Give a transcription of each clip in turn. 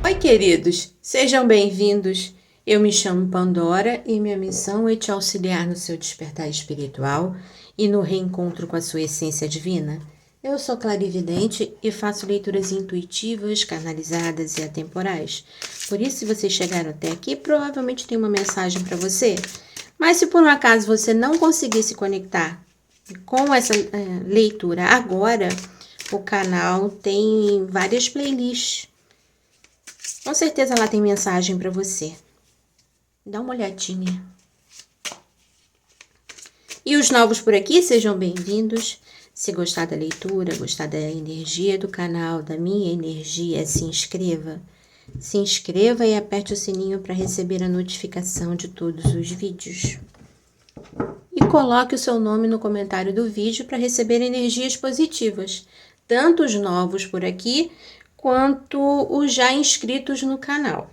Oi, queridos, sejam bem-vindos. Eu me chamo Pandora e minha missão é te auxiliar no seu despertar espiritual e no reencontro com a sua essência divina. Eu sou clarividente e faço leituras intuitivas, canalizadas e atemporais. Por isso, se vocês chegaram até aqui, provavelmente tem uma mensagem para você. Mas se por um acaso você não conseguir se conectar com essa leitura agora, o canal tem várias playlists. Com certeza lá tem mensagem para você. Dá uma olhadinha. E os novos por aqui, sejam bem-vindos. Se gostar da leitura, gostar da energia do canal, da minha energia, se inscreva. Se inscreva e aperte o sininho para receber a notificação de todos os vídeos. E coloque o seu nome no comentário do vídeo para receber energias positivas, tanto os novos por aqui, quanto os já inscritos no canal.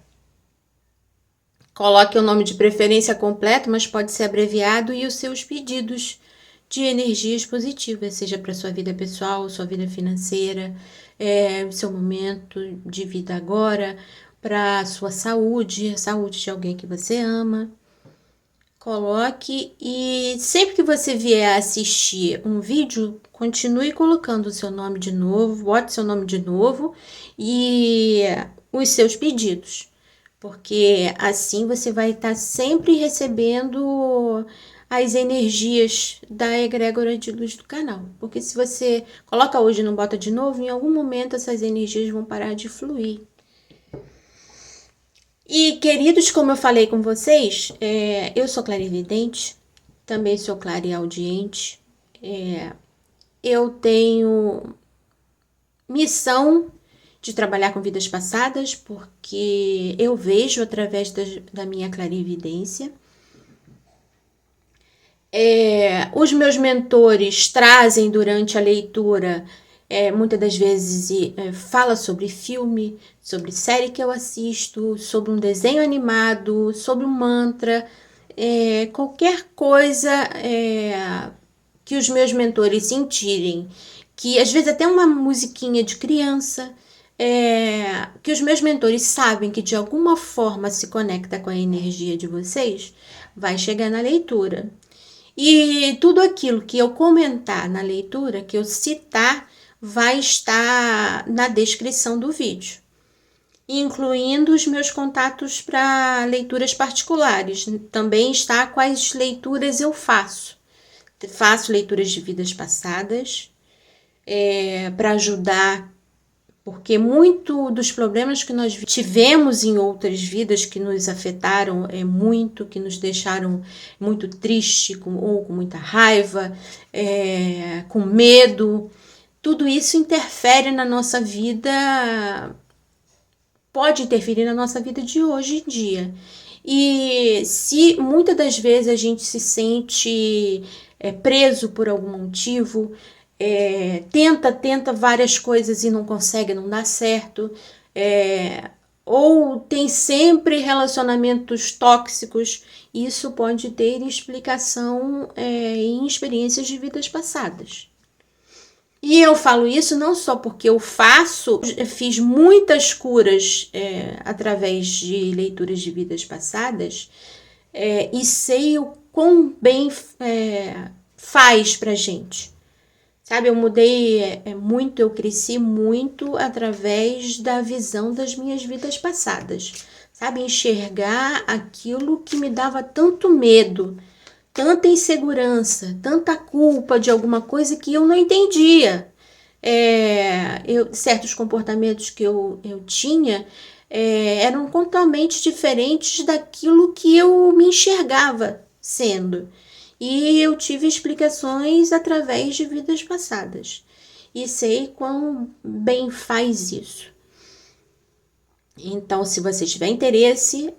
Coloque o nome de preferência completo, mas pode ser abreviado, e os seus pedidos de energias positivas, seja para sua vida pessoal, sua vida financeira, seu momento de vida agora, para sua saúde, a saúde de alguém que você ama. Coloque, e sempre que você vier assistir um vídeo, continue colocando o seu nome de novo, bote seu nome de novo e os seus pedidos, porque assim você vai estar sempre recebendo as energias da egrégora de luz do canal. Porque se você coloca hoje e não bota de novo, em algum momento essas energias vão parar de fluir. E, queridos, como eu falei com vocês, eu sou clarividente, também sou clareaudiente, eu tenho missão de trabalhar com vidas passadas, porque eu vejo através da minha clarividência. Os meus mentores trazem durante a leitura, muitas das vezes fala sobre filme, sobre série que eu assisto, sobre um desenho animado, sobre um mantra, qualquer coisa que os meus mentores sentirem, que às vezes até uma musiquinha de criança, que os meus mentores sabem que de alguma forma se conecta com a energia de vocês, vai chegar na leitura. E tudo aquilo que eu comentar na leitura, que eu citar, vai estar na descrição do vídeo, incluindo os meus contatos para leituras particulares. Também está quais leituras eu faço. Faço leituras de vidas passadas, para ajudar, porque muito dos problemas que nós tivemos em outras vidas, que nos afetaram muito, que nos deixaram muito tristes, ou com muita raiva, com medo, tudo isso interfere na nossa vida, pode interferir na nossa vida de hoje em dia. E se muitas das vezes a gente se sente preso por algum motivo, tenta várias coisas e não consegue, não dá certo, ou tem sempre relacionamentos tóxicos, isso pode ter explicação em experiências de vidas passadas. E eu falo isso não só porque eu fiz muitas curas através de leituras de vidas passadas, e sei o quão bem faz pra gente. Sabe, eu mudei muito, eu cresci muito através da visão das minhas vidas passadas. Sabe, enxergar aquilo que me dava tanto medo, tanta insegurança, tanta culpa de alguma coisa que eu não entendia. Certos comportamentos que eu tinha eram totalmente diferentes daquilo que eu me enxergava sendo. E eu tive explicações através de vidas passadas. E sei quão bem faz isso. Então, se você tiver interesse,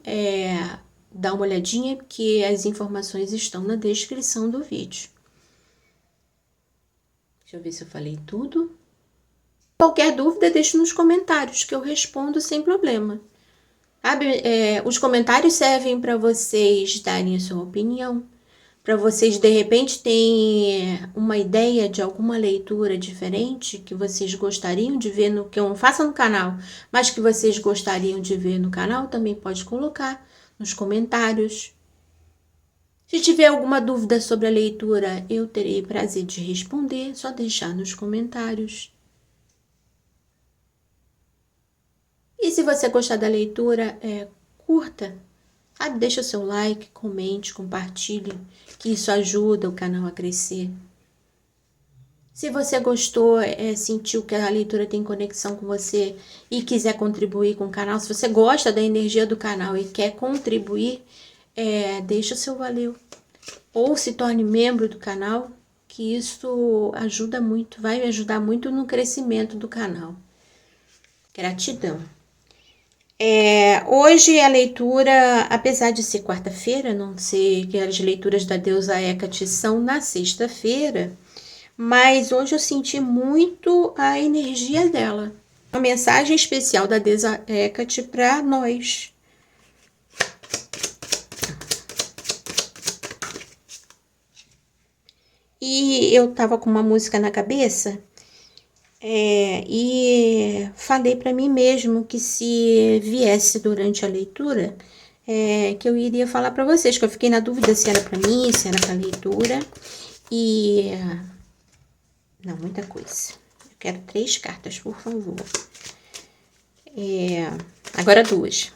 dá uma olhadinha, porque as informações estão na descrição do vídeo. Deixa eu ver se eu falei tudo. Qualquer dúvida, deixe nos comentários, que eu respondo sem problema. Sabe? Os comentários servem para vocês darem a sua opinião, para vocês de repente terem uma ideia de alguma leitura diferente que vocês gostariam de ver no que eu não faço no canal, mas que vocês gostariam de ver no canal, também pode colocar nos comentários. Se tiver alguma dúvida sobre a leitura, eu terei prazer de responder, só deixar nos comentários. E se você gostar da leitura, curta, sabe? Deixa o seu like, comente, compartilhe, que isso ajuda o canal a crescer. Se você gostou, sentiu que a leitura tem conexão com você e quiser contribuir com o canal, se você gosta da energia do canal e quer contribuir, deixa o seu valeu. Ou se torne membro do canal, que isso ajuda muito, vai me ajudar muito no crescimento do canal. Gratidão. Hoje a leitura, apesar de ser quarta-feira, não sei que as leituras da deusa Hecate são na sexta-feira, mas hoje eu senti muito a energia dela. Uma mensagem especial da deusa Hecate para nós. E eu tava com uma música na cabeça e falei para mim mesmo que se viesse durante a leitura, que eu iria falar para vocês, que eu fiquei na dúvida se era para mim, se era para leitura. E não, muita coisa. Eu quero 3 cartas, por favor. Agora 2.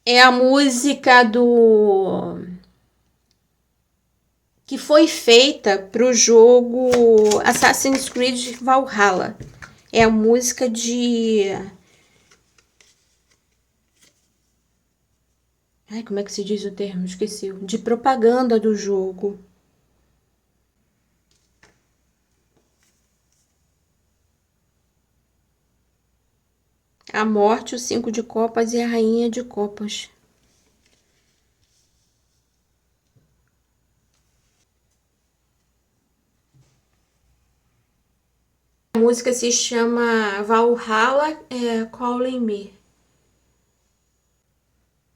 É a música que foi feita para o jogo Assassin's Creed Valhalla. É a música de... Ai, como é que se diz o termo? Esqueci. De propaganda do jogo. A morte, o 5 de copas e a rainha de copas. A música se chama Valhalla Calling Me.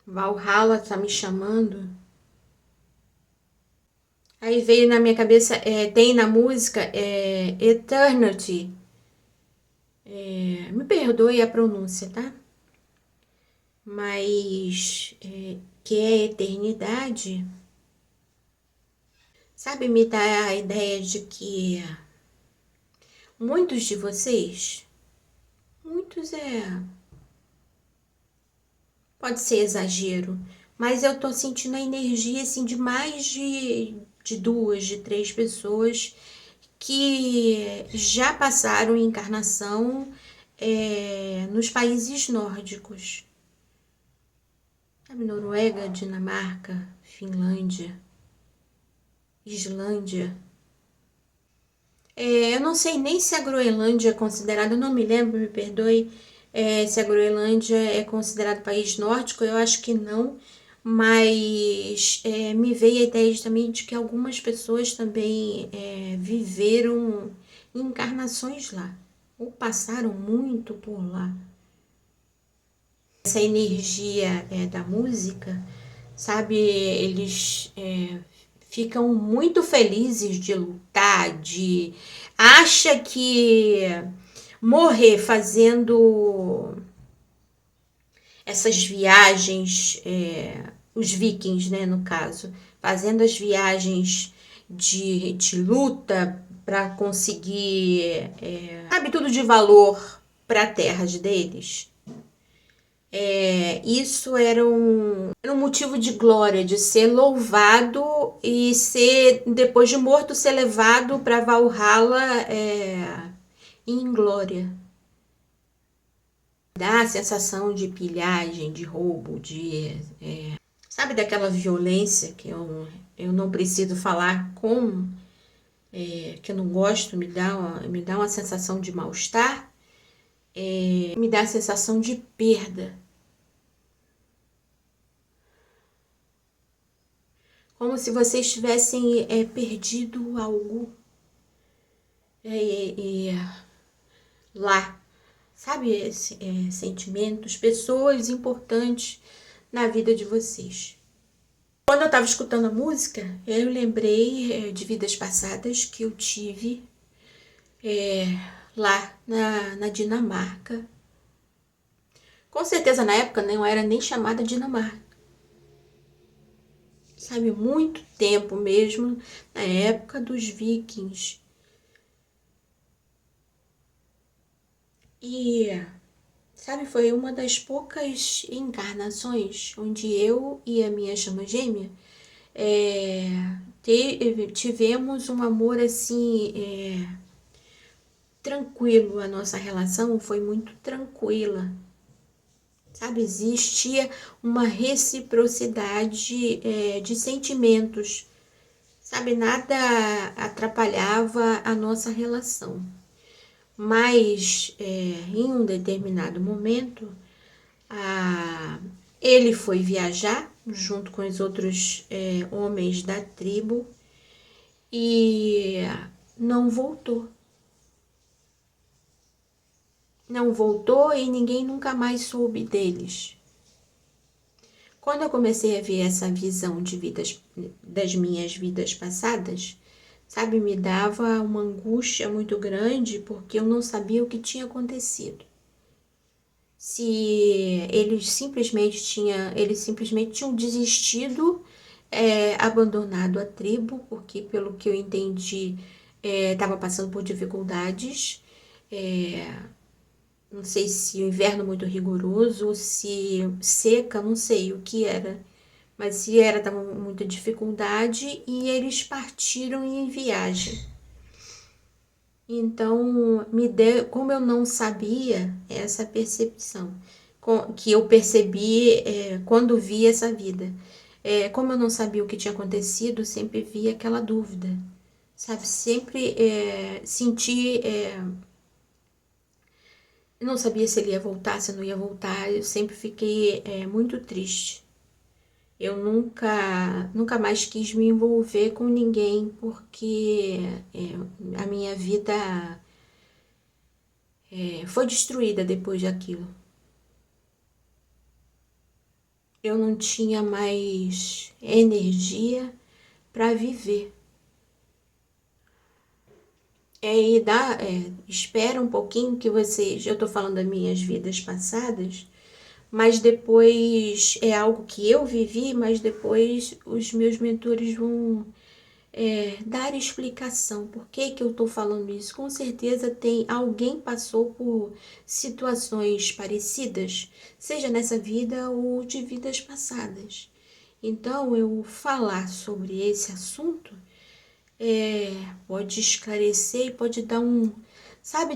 Valhalla tá me chamando. Aí veio na minha cabeça, tem na música Eternity. Me perdoe a pronúncia, tá? Mas que é eternidade. Sabe, me dá a ideia de que muitos de vocês, pode ser exagero, mas eu tô sentindo a energia assim de mais de 2, de 3 pessoas que já passaram em encarnação nos países nórdicos. Sabe, Noruega, Dinamarca, Finlândia, Islândia. Eu não sei nem se a Groenlândia é considerada, eu não me lembro, me perdoe, se a Groenlândia é considerado país nórdico, eu acho que não, mas me veio a ideia também de que algumas pessoas também viveram encarnações lá, ou passaram muito por lá. Essa energia da música, sabe, eles ficam muito felizes de lutar, acha que morrer fazendo essas viagens, os vikings, né, no caso, fazendo as viagens de luta para conseguir, sabe, tudo de valor para a terra deles. Isso era um motivo de glória, de ser louvado e ser, depois de morto, ser levado para Valhalla em glória. Dá a sensação de pilhagem, de roubo, sabe, daquela violência que eu não preciso falar como, que eu não gosto, me dá uma sensação de mal-estar, me dá a sensação de perda. Como se vocês tivessem perdido algo lá, sabe, sentimentos, pessoas importantes na vida de vocês. Quando eu estava escutando a música, eu lembrei de vidas passadas que eu tive lá na Dinamarca. Com certeza na época não era nem chamada Dinamarca. Sabe, muito tempo mesmo, na época dos vikings. E, sabe, foi uma das poucas encarnações onde eu e a minha chama gêmea tivemos um amor assim, tranquilo. A nossa relação foi muito tranquila. Sabe, existia uma reciprocidade de sentimentos. Sabe, nada atrapalhava a nossa relação. Mas em um determinado momento, ele foi viajar junto com os outros homens da tribo e não voltou. Não voltou e ninguém nunca mais soube deles. Quando eu comecei a ver essa visão de vidas, das minhas vidas passadas, sabe, me dava uma angústia muito grande porque eu não sabia o que tinha acontecido. Se eles simplesmente tinham desistido, abandonado a tribo, porque pelo que eu entendi, estava passando por dificuldades. Não sei se o inverno muito rigoroso, se seca, não sei o que era. Mas se era, estava muita dificuldade e eles partiram em viagem. Então, como eu não sabia essa percepção, que eu percebi quando vi essa vida, como eu não sabia o que tinha acontecido, sempre vi aquela dúvida, sabe? Sempre senti, não sabia se ele ia voltar, se não ia voltar, eu sempre fiquei muito triste. Eu nunca mais quis me envolver com ninguém, porque a minha vida foi destruída depois daquilo. Eu não tinha mais energia para viver. Espera um pouquinho que vocês. Eu tô falando das minhas vidas passadas, mas depois é algo que eu vivi, mas depois os meus mentores vão dar explicação. Por que que eu estou falando isso? Com certeza alguém passou por situações parecidas, seja nessa vida ou de vidas passadas. Então, eu falar sobre esse assunto pode esclarecer e pode dar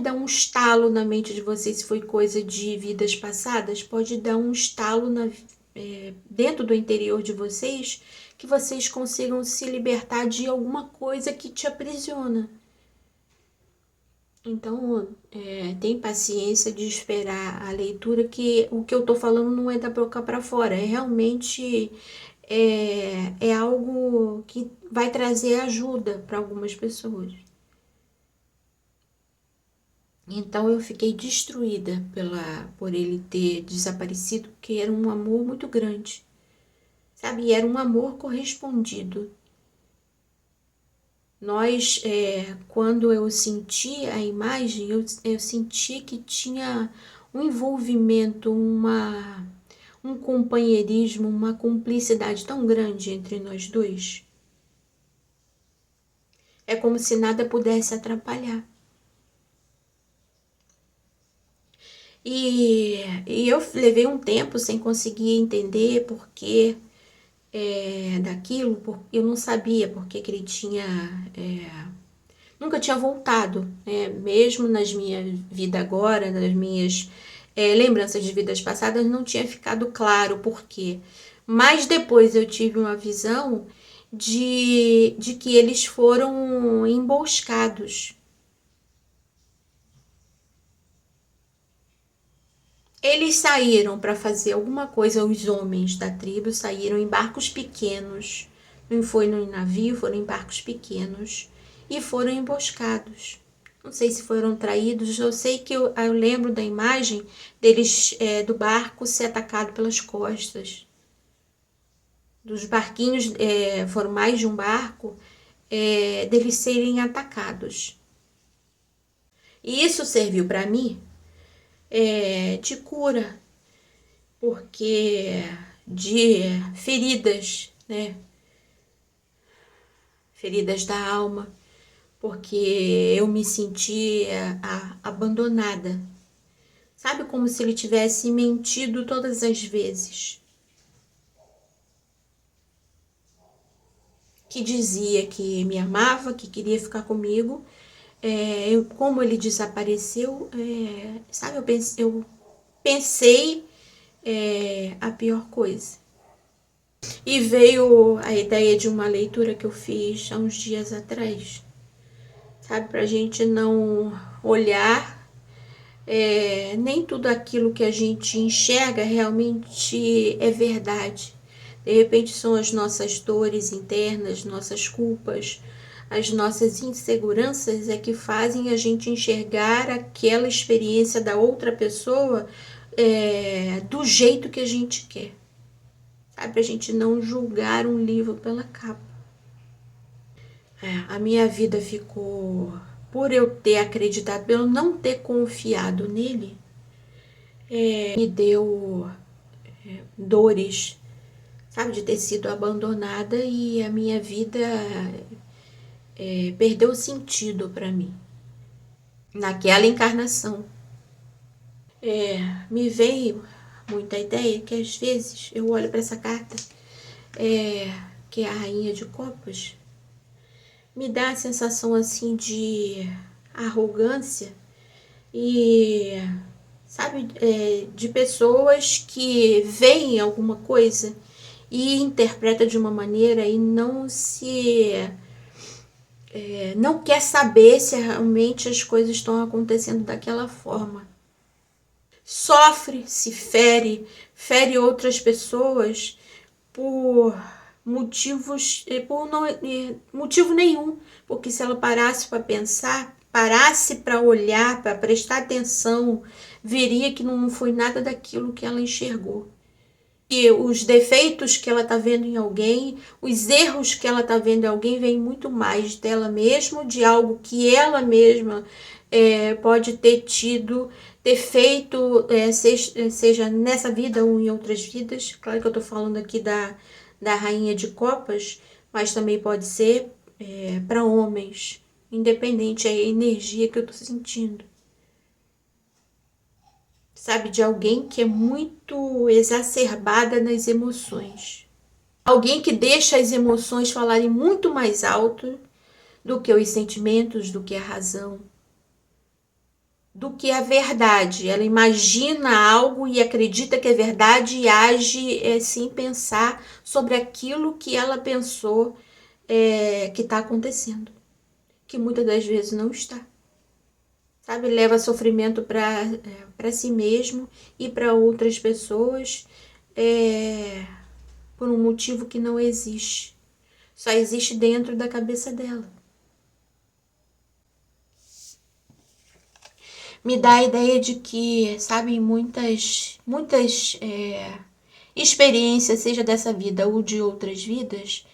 dar um estalo na mente de vocês, se foi coisa de vidas passadas, pode dar um estalo dentro do interior de vocês, que vocês consigam se libertar de alguma coisa que te aprisiona. Então, tem paciência de esperar a leitura, que o que eu tô falando não é da boca para fora, realmente é algo que vai trazer ajuda para algumas pessoas. Então eu fiquei destruída por ele ter desaparecido, porque era um amor muito grande, sabe? E era um amor correspondido. Quando eu senti a imagem, eu senti que tinha um envolvimento, um companheirismo, uma cumplicidade tão grande entre nós dois. É como se nada pudesse atrapalhar. E eu levei um tempo sem conseguir entender por que daquilo, porque eu não sabia por que ele tinha. Nunca tinha voltado, né? Mesmo nas minhas vida agora, nas minhas lembranças de vidas passadas, não tinha ficado claro por quê. Mas depois eu tive uma visão de que eles foram emboscados. Eles saíram para fazer alguma coisa, os homens da tribo saíram em barcos pequenos, não foi no navio, foram em barcos pequenos e foram emboscados. Não sei se foram traídos, eu sei que eu lembro da imagem deles do barco ser atacado pelas costas. dos barquinhos, foram mais de um barco, deles serem atacados. E isso serviu para mim de cura, porque de feridas, né? Feridas da alma, porque eu me sentia abandonada. Sabe, como se ele tivesse mentido todas as vezes. Que dizia que me amava, que queria ficar comigo. Como ele desapareceu, sabe, eu pensei a pior coisa. E veio a ideia de uma leitura que eu fiz há uns dias atrás, sabe, pra gente não olhar, nem tudo aquilo que a gente enxerga realmente é verdade. De repente são as nossas dores internas, nossas culpas, as nossas inseguranças que fazem a gente enxergar aquela experiência da outra pessoa do jeito que a gente quer. Sabe, pra gente não julgar um livro pela capa. A minha vida ficou, por eu ter acreditado, por eu não ter confiado nele, me deu dores, sabe, de ter sido abandonada, e a minha vida perdeu sentido para mim naquela encarnação. Me veio muita ideia que às vezes eu olho para essa carta, que é a Rainha de Copas, me dá a sensação assim de arrogância e, sabe, de pessoas que veem alguma coisa e interpreta de uma maneira e não quer saber se realmente as coisas estão acontecendo daquela forma. Sofre, se fere outras pessoas por motivos, por motivo nenhum, porque se ela parasse para pensar, parasse para olhar, para prestar atenção, veria que não foi nada daquilo que ela enxergou. E os defeitos que ela está vendo em alguém, os erros que ela está vendo em alguém, vêm muito mais dela mesma, de algo que ela mesma pode ter feito, seja nessa vida ou em outras vidas. Claro que eu estou falando aqui da Rainha de Copas, mas também pode ser para homens, independente da energia que eu estou sentindo. Sabe, de alguém que é muito exacerbada nas emoções. Alguém que deixa as emoções falarem muito mais alto do que os sentimentos, do que a razão, do que a verdade. Ela imagina algo e acredita que é verdade e age sem pensar sobre aquilo que ela pensou que está acontecendo, que muitas das vezes não está. Sabe, leva sofrimento para si mesmo e para outras pessoas por um motivo que não existe. Só existe dentro da cabeça dela. Me dá a ideia de que, sabe, muitas experiências, seja dessa vida ou de outras vidas,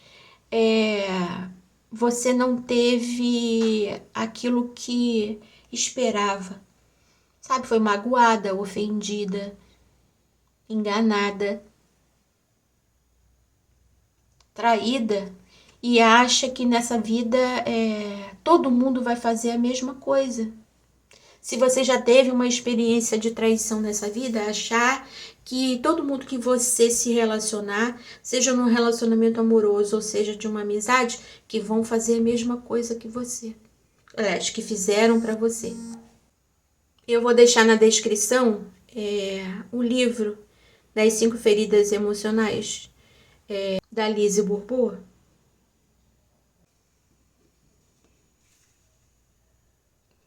você não teve aquilo que esperava. Sabe, foi magoada, ofendida, enganada, traída, e acha que nessa vida todo mundo vai fazer a mesma coisa. Se você já teve uma experiência de traição nessa vida, achar que todo mundo que você se relacionar, seja num relacionamento amoroso ou seja de uma amizade, que vão fazer a mesma coisa que você. Acho que fizeram para você. Eu vou deixar na descrição o livro das 5 feridas emocionais da Lise Bourbeau.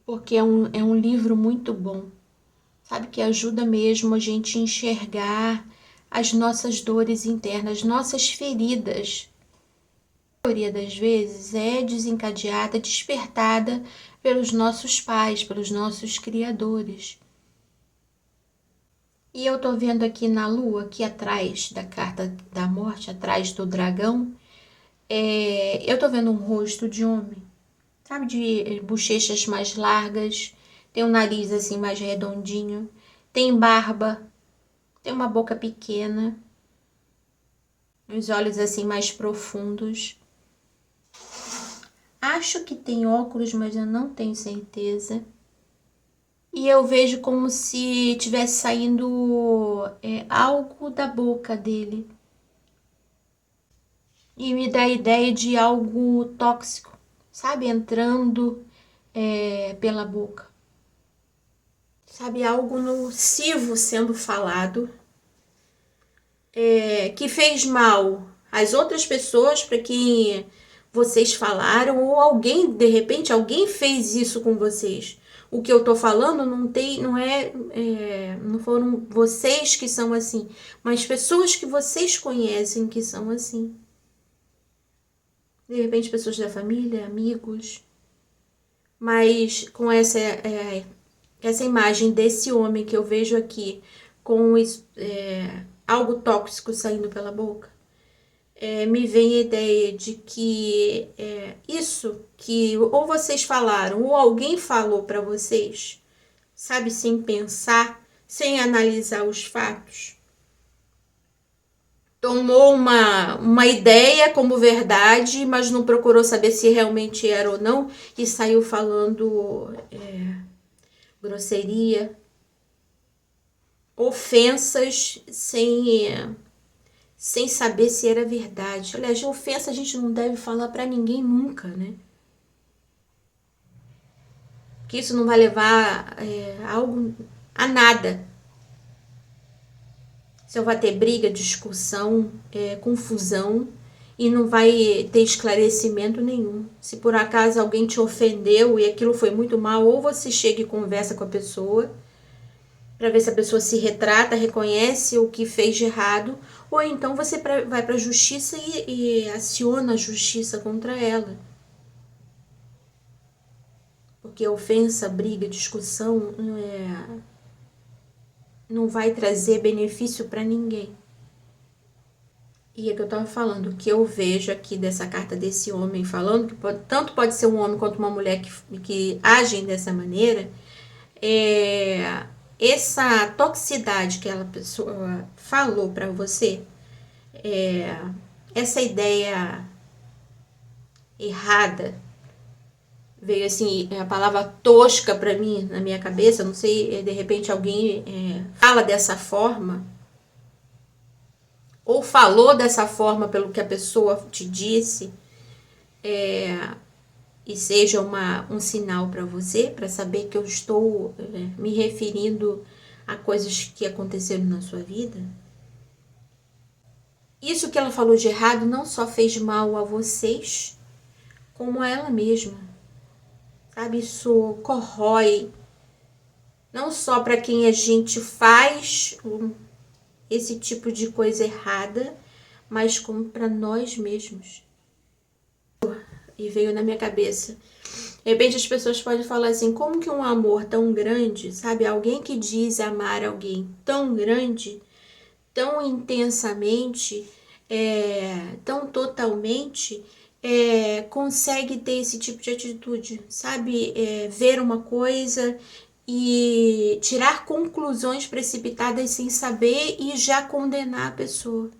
Porque é um livro muito bom, sabe, que ajuda mesmo a gente enxergar as nossas dores internas, nossas feridas. A maioria das vezes é desencadeada, despertada pelos nossos pais, pelos nossos criadores. E eu tô vendo aqui na lua, aqui atrás da carta da morte, atrás do dragão, eu tô vendo um rosto de homem, sabe, de bochechas mais largas, tem um nariz assim mais redondinho, tem barba, tem uma boca pequena, os olhos assim mais profundos. Acho que tem óculos, mas eu não tenho certeza. E eu vejo como se tivesse saindo algo da boca dele. E me dá a ideia de algo tóxico, sabe? Entrando pela boca. Sabe? Algo nocivo sendo falado, que fez mal às outras pessoas para quem vocês falaram, ou alguém, de repente, alguém fez isso com vocês. O que eu tô falando não foram vocês que são assim, mas pessoas que vocês conhecem que são assim. De repente, pessoas da família, amigos. Mas com essa imagem desse homem que eu vejo aqui, com algo tóxico saindo pela boca, me vem a ideia de que isso que ou vocês falaram ou alguém falou para vocês, sabe, sem pensar, sem analisar os fatos, tomou uma ideia como verdade, mas não procurou saber se realmente era ou não e saiu falando grosseria, ofensas sem saber se era verdade. Aliás, de ofensa a gente não deve falar para ninguém nunca, né? Que isso não vai levar a nada. Só vai ter briga, discussão, confusão e não vai ter esclarecimento nenhum. Se por acaso alguém te ofendeu e aquilo foi muito mal, ou você chega e conversa com a pessoa para ver se a pessoa se retrata, reconhece o que fez de errado, ou então você vai para a justiça e aciona a justiça contra ela. Porque ofensa, briga, discussão não vai trazer benefício para ninguém. E é que eu tava falando, o que eu vejo aqui dessa carta desse homem falando, que tanto pode ser um homem quanto uma mulher que agem dessa maneira, essa toxicidade que aquela pessoa falou para você, essa ideia errada, veio assim, a palavra tosca para mim, na minha cabeça, não sei, de repente alguém fala dessa forma, ou falou dessa forma pelo que a pessoa te disse, e seja um sinal para você, para saber que eu estou me referindo a coisas que aconteceram na sua vida. Isso que ela falou de errado não só fez mal a vocês, como a ela mesma. Sabe, isso corrói não só para quem a gente faz esse tipo de coisa errada, mas como para nós mesmos. E veio na minha cabeça. De repente as pessoas podem falar assim, como que um amor tão grande, sabe? Alguém que diz amar alguém tão grande, tão intensamente, tão totalmente, consegue ter esse tipo de atitude, sabe? Ver uma coisa e tirar conclusões precipitadas sem saber e já condenar a pessoa.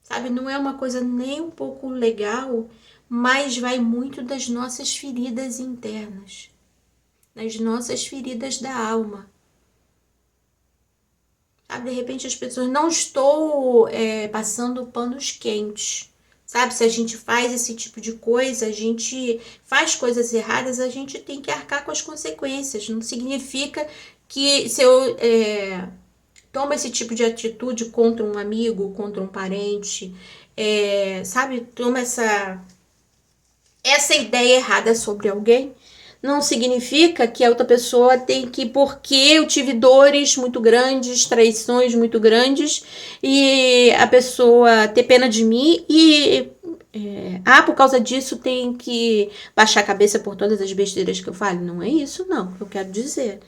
Sabe? Não é uma coisa nem um pouco legal, mas vai muito das nossas feridas internas, das nossas feridas da alma. Sabe, de repente as pessoas, não estou passando panos quentes, sabe, se a gente faz esse tipo de coisa, a gente faz coisas erradas, a gente tem que arcar com as consequências, não significa que se eu tomo esse tipo de atitude contra um amigo, contra um parente, sabe, toma essa ideia errada sobre alguém, não significa que a outra pessoa tem que, porque eu tive dores muito grandes, traições muito grandes, e a pessoa ter pena de mim e por causa disso tem que baixar a cabeça por todas as besteiras que eu falo. Não é isso não que eu quero dizer.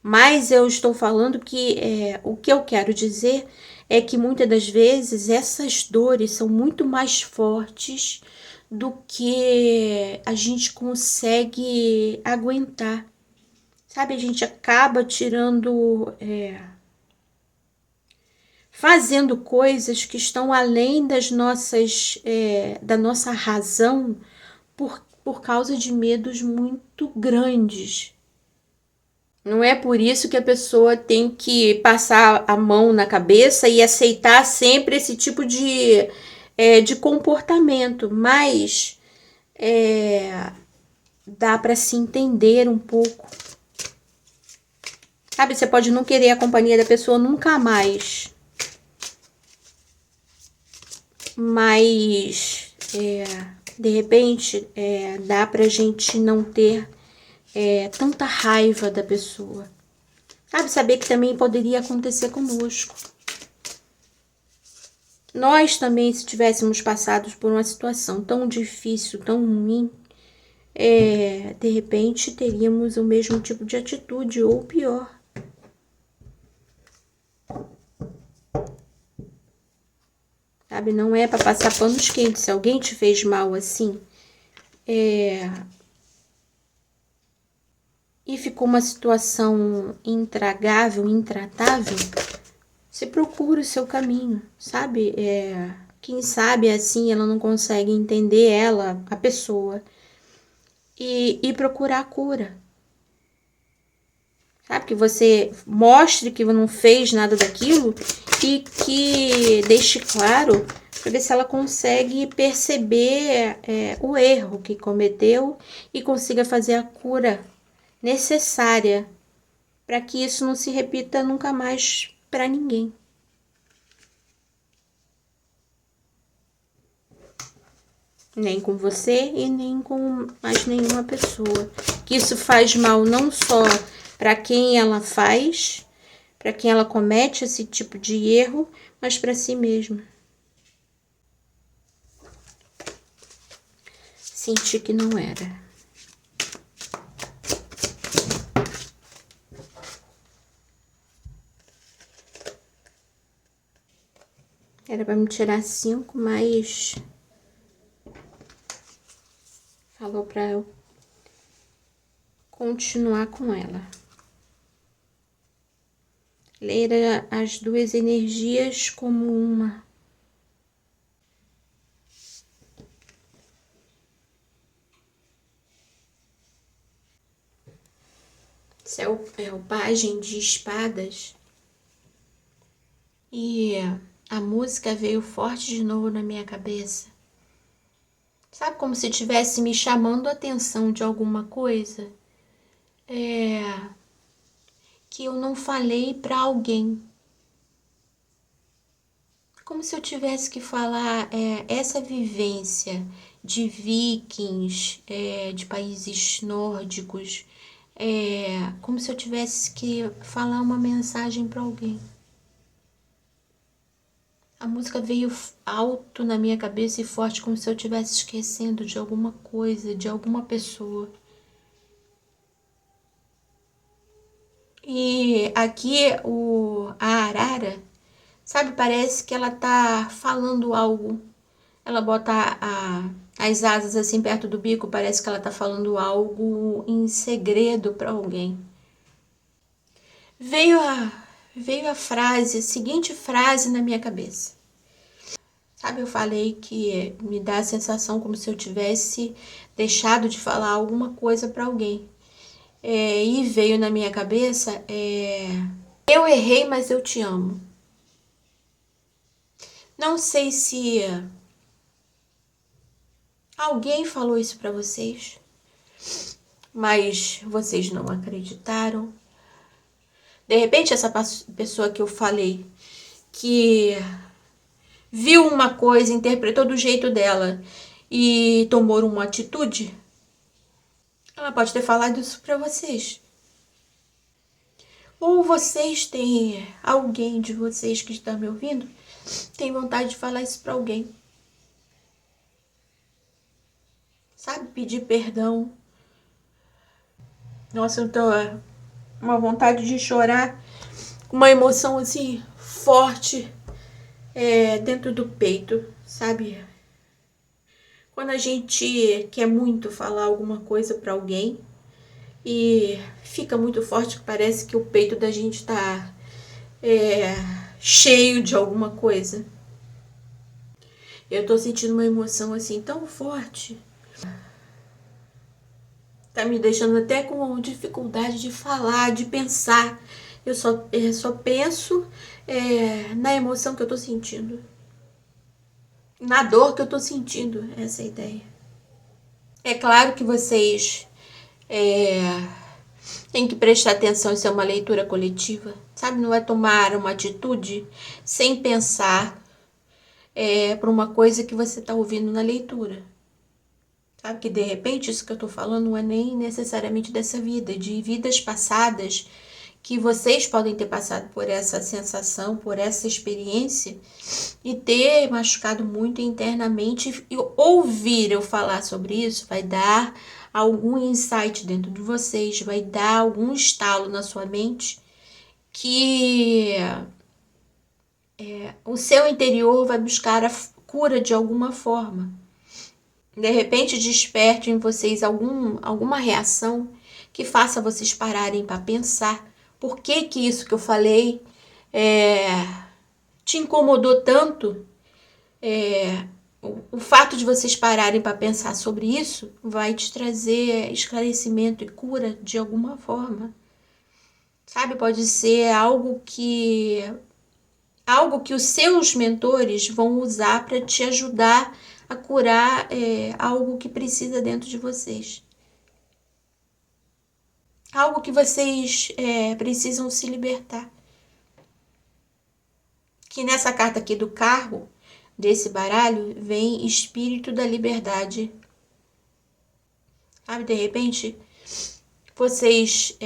Mas eu estou falando que o que eu quero dizer é que muitas das vezes essas dores são muito mais fortes do que a gente consegue aguentar. Sabe, a gente acaba tirando, fazendo coisas que estão além das nossas, da nossa razão por causa de medos muito grandes. Não é por isso que a pessoa tem que passar a mão na cabeça e aceitar sempre esse tipo de comportamento, mas dá para se entender um pouco. Sabe, você pode não querer a companhia da pessoa nunca mais, mas de repente dá pra gente não ter tanta raiva da pessoa. Sabe, saber que também poderia acontecer conosco. Nós também, se tivéssemos passado por uma situação tão difícil, tão ruim, de repente teríamos o mesmo tipo de atitude ou pior. Sabe, não é para passar panos quentes. Se alguém te fez mal assim, e ficou uma situação intragável, intratável, você procura o seu caminho, sabe? Quem sabe assim ela não consegue entender a pessoa, e procurar a cura. Sabe? Que você mostre que não fez nada daquilo e que deixe claro para ver se ela consegue perceber o erro que cometeu e consiga fazer a cura necessária para que isso não se repita nunca mais para ninguém. Nem com você e nem com mais nenhuma pessoa. Que isso faz mal não só para quem ela faz, para quem ela comete esse tipo de erro, mas para si mesma. Senti que não era. Era para me tirar 5, mas falou para eu continuar com ela. Ler as duas energias como uma. Esse é o pajem de espadas. E a música veio forte de novo na minha cabeça. Sabe, como se estivesse me chamando a atenção de alguma coisa que eu não falei para alguém. Como se eu tivesse que falar essa vivência de vikings, de países nórdicos, como se eu tivesse que falar uma mensagem para alguém. A música veio alto na minha cabeça e forte, como se eu estivesse esquecendo de alguma coisa, de alguma pessoa. E aqui a arara, sabe, parece que ela tá falando algo. Ela bota as asas assim perto do bico, parece que ela tá falando algo em segredo para alguém. Veio a frase, a seguinte frase na minha cabeça. Sabe, eu falei que me dá a sensação como se eu tivesse deixado de falar alguma coisa para alguém. E veio na minha cabeça, eu errei, mas eu te amo. Não sei se alguém falou isso para vocês, mas vocês não acreditaram. De repente, essa pessoa que eu falei, que viu uma coisa, interpretou do jeito dela e tomou uma atitude, ela pode ter falado isso para vocês. Ou vocês têm, alguém de vocês que está me ouvindo, tem vontade de falar isso para alguém. Sabe, pedir perdão. Nossa, eu tô uma vontade de chorar, uma emoção assim forte dentro do peito, sabe? Quando a gente quer muito falar alguma coisa para alguém e fica muito forte, parece que o peito da gente tá cheio de alguma coisa. Eu tô sentindo uma emoção assim tão forte. Tá me deixando até com dificuldade de falar, de pensar. Eu só penso na emoção que eu tô sentindo. Na dor que eu tô sentindo, essa é a ideia. É claro que vocês têm que prestar atenção, isso é uma leitura coletiva. Sabe, não é tomar uma atitude sem pensar para uma coisa que você tá ouvindo na leitura. Sabe que de repente isso que eu tô falando não é nem necessariamente dessa vida, de vidas passadas que vocês podem ter passado por essa sensação, por essa experiência e ter machucado muito internamente, e ouvir eu falar sobre isso vai dar algum insight dentro de vocês, vai dar algum estalo na sua mente que o seu interior vai buscar a cura de alguma forma. De repente desperte em vocês alguma reação que faça vocês pararem para pensar por que isso que eu falei te incomodou tanto. O fato de vocês pararem para pensar sobre isso vai te trazer esclarecimento e cura de alguma forma. Sabe, pode ser algo que os seus mentores vão usar para te ajudar a curar algo que precisa dentro de vocês. Algo que vocês precisam se libertar. Que nessa carta aqui do carro, desse baralho, vem espírito da liberdade. Sabe, de repente, vocês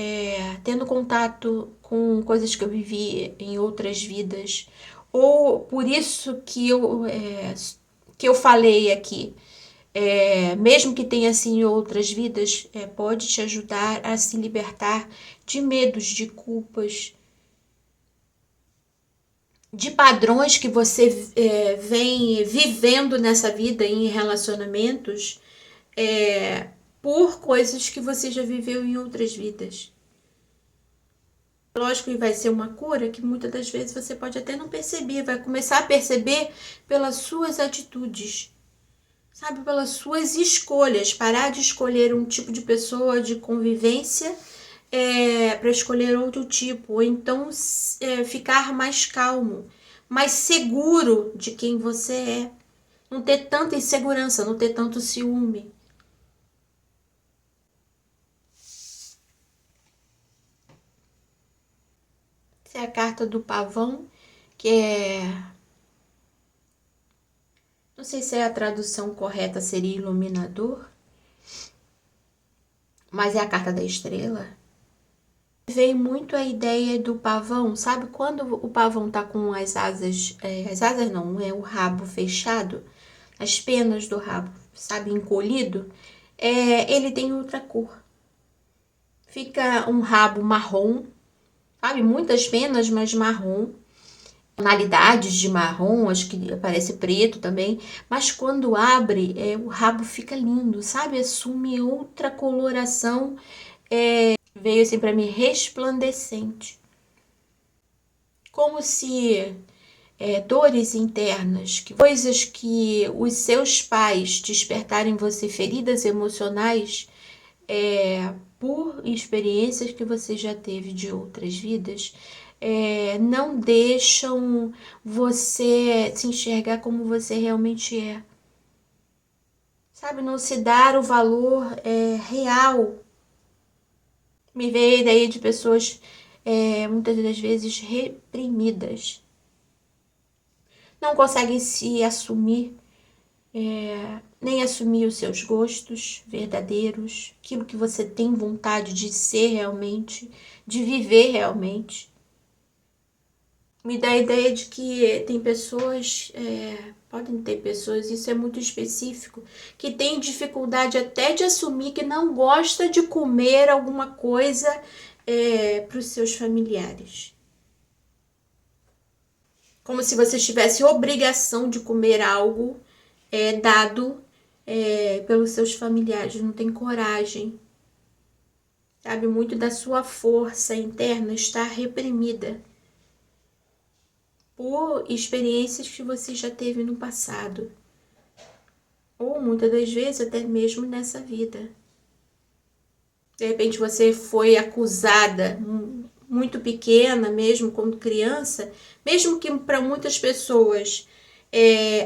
tendo contato com coisas que eu vivi em outras vidas, ou por isso que eu falei aqui, mesmo que tenha assim em outras vidas, pode te ajudar a se libertar de medos, de culpas, de padrões que você vem vivendo nessa vida em relacionamentos por coisas que você já viveu em outras vidas. Lógico que vai ser uma cura que muitas das vezes você pode até não perceber, vai começar a perceber pelas suas atitudes, sabe, pelas suas escolhas, parar de escolher um tipo de pessoa de convivência para escolher outro tipo, ou então ficar mais calmo, mais seguro de quem você é, não ter tanta insegurança, não ter tanto ciúme. Essa é a carta do pavão, que não sei se a tradução correta seria iluminador, mas é a carta da estrela. Veio muito a ideia do pavão, sabe? Quando o pavão tá com as asas não, o rabo fechado, as penas do rabo, sabe, encolhido, ele tem outra cor. Fica um rabo marrom, sabe? Muitas penas, mas marrom. Tonalidades de marrom, acho que aparece preto também, mas quando abre, o rabo fica lindo, sabe? Assume outra coloração, veio assim para mim resplandecente. Como se dores internas, coisas que os seus pais despertarem em você, feridas emocionais, por experiências que você já teve de outras vidas, não deixam você se enxergar como você realmente é. Sabe, não se dar o valor real. Me veio a ideia de pessoas muitas das vezes reprimidas. Não conseguem se assumir, nem assumir os seus gostos verdadeiros, aquilo que você tem vontade de ser realmente, de viver realmente. Me dá a ideia de que tem pessoas, podem ter pessoas, isso é muito específico, que tem dificuldade até de assumir que não gosta de comer alguma coisa para os seus familiares. Como se você tivesse obrigação de comer algo dado pelos seus familiares. Não tem coragem. Sabe, muito da sua força interna está reprimida por experiências que você já teve no passado. Ou muitas das vezes até mesmo nessa vida. De repente você foi acusada muito pequena, mesmo quando criança, mesmo que para muitas pessoas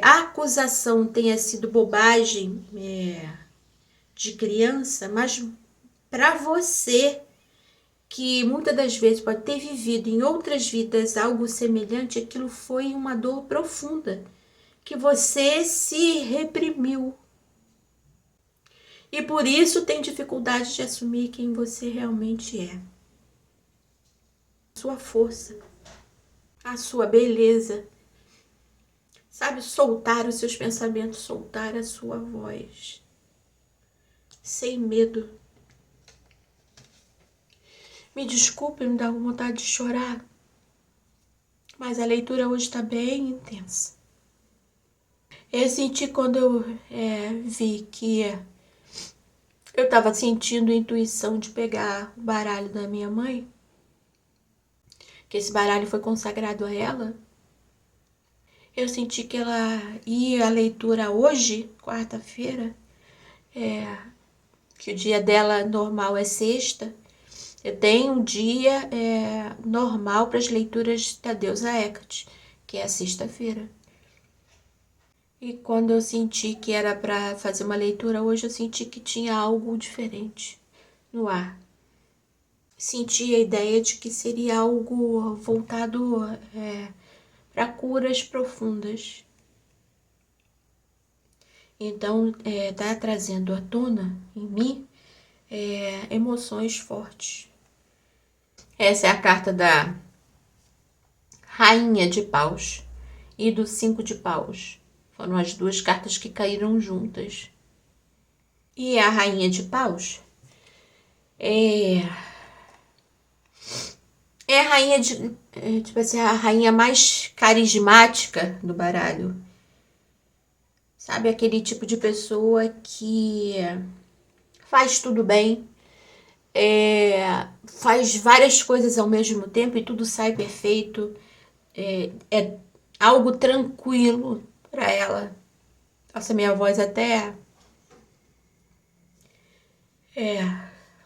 a acusação tenha sido bobagem de criança, mas para você, que muitas das vezes pode ter vivido em outras vidas algo semelhante, aquilo foi uma dor profunda, que você se reprimiu. E por isso tem dificuldade de assumir quem você realmente é. Sua força, a sua beleza. Sabe, soltar os seus pensamentos, soltar a sua voz. Sem medo. Me desculpe, me dá vontade de chorar. Mas a leitura hoje está bem intensa. Eu senti quando eu vi que eu estava sentindo a intuição de pegar o baralho da minha mãe, que esse baralho foi consagrado a ela. Eu senti que ela ia à leitura hoje, quarta-feira, que o dia dela normal é sexta. Eu tenho um dia normal para as leituras da deusa Hecate, que é a sexta-feira. E quando eu senti que era para fazer uma leitura hoje, eu senti que tinha algo diferente no ar. Senti a ideia de que seria algo voltado para curas profundas. Então, tá trazendo à tona em mim emoções fortes. Essa é a carta da Rainha de Paus e do 5 de Paus. Foram as duas cartas que caíram juntas. E a Rainha de Paus é a rainha tipo assim, a rainha mais carismática do baralho. Sabe, aquele tipo de pessoa que faz tudo bem, faz várias coisas ao mesmo tempo e tudo sai perfeito. É algo tranquilo para ela. Nossa, minha voz até